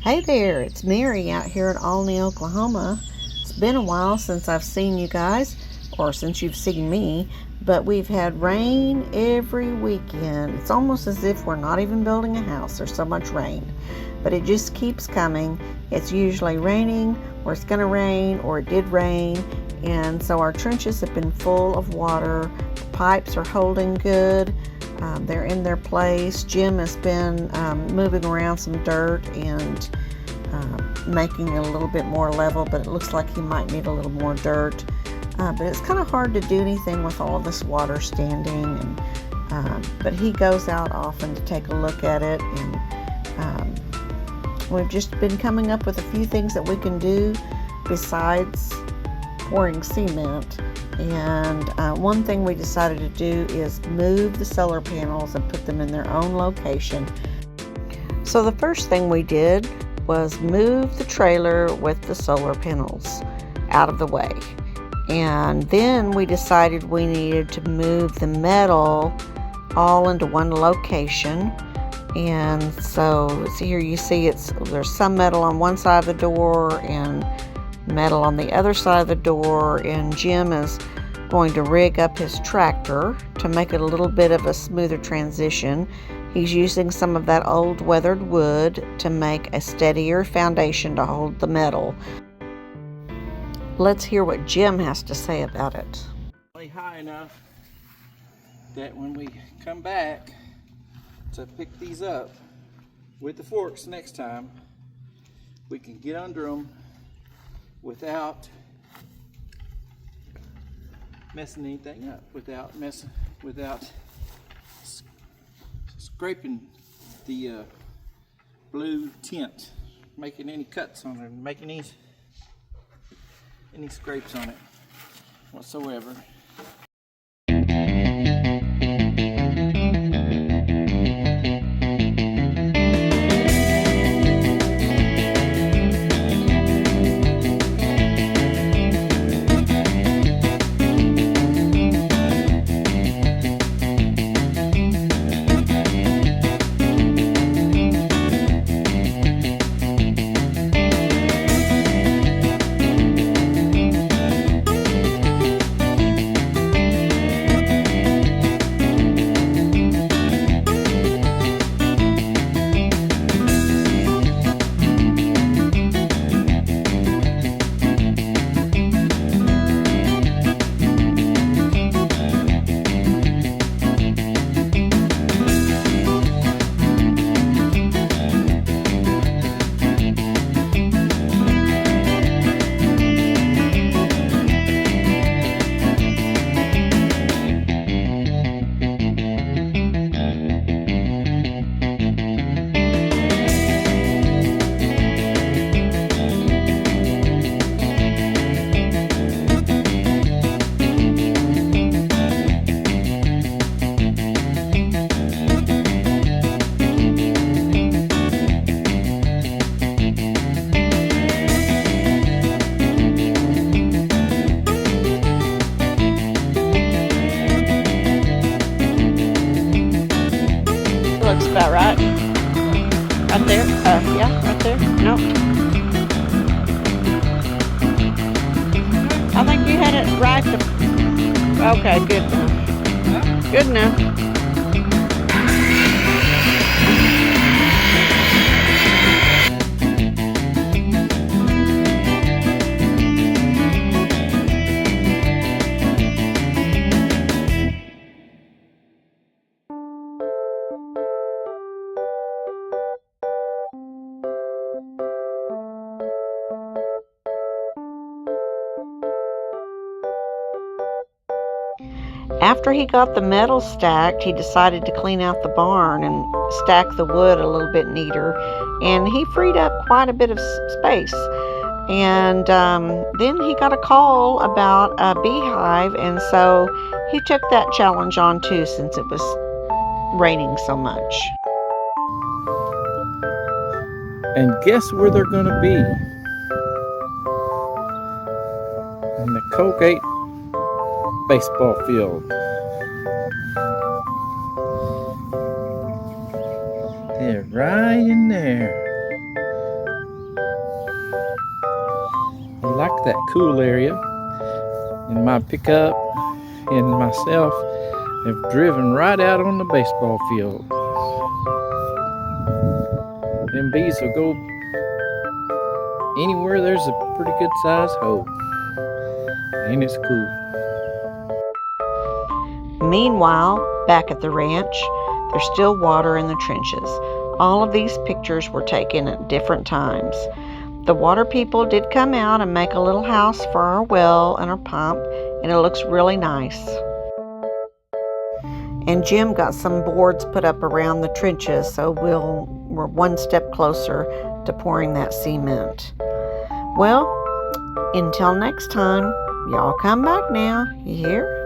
Hey there, it's Mary out here in Olney, Oklahoma. It's been a while since I've seen you guys, or since you've seen me, but we've had rain every weekend. It's almost as if we're not even building a house, there's so much rain. But it just keeps coming. It's usually raining, or it's gonna rain, or it did rain, and so our trenches have been full of water. The pipes are holding good. They're in their place. Jim has been moving around some dirt and making it a little bit more level, but it looks like he might need a little more dirt. But it's kind of hard to do anything with all this water standing. But he goes out often to take a look at it, and we've just been coming up with a few things that we can do besides pouring cement. And one thing we decided to do is move the solar panels and put them in their own location. So the first thing we did was move the trailer with the solar panels out of the way. And then we decided we needed to move the metal all into one location. And so here you see there's some metal on one side of the door and metal on the other side of the door, and Jim is going to rig up his tractor to make it a little bit of a smoother transition. He's using some of that old weathered wood to make a steadier foundation to hold the metal. Let's hear what Jim has to say about it. High enough that when we come back to pick these up with the forks next time, we can get under them without messing anything up, without scraping the blue tint, making any cuts on it, making any scrapes on it whatsoever. Looks about right. Right there? Yeah, right there. Nope. I think you had it right. Okay, good enough. Good enough. After he got the metal stacked, he decided to clean out the barn and stack the wood a little bit neater, and he freed up quite a bit of space. And then he got a call about a beehive, and so he took that challenge on too, since it was raining so much. And guess where they're going to be? In the Colgate baseball field. They're right in there. like that cool area. And my pickup and myself have driven right out on the baseball field. Them bees will go anywhere there's a pretty good sized hole. And it's cool. Meanwhile, back at the ranch, there's still water in the trenches. All of these pictures were taken at different times. The water people did come out and make a little house for our well and our pump, and it looks really nice. And Jim got some boards put up around the trenches, so we're one step closer to pouring that cement. Well, until next time, y'all come back now, you hear?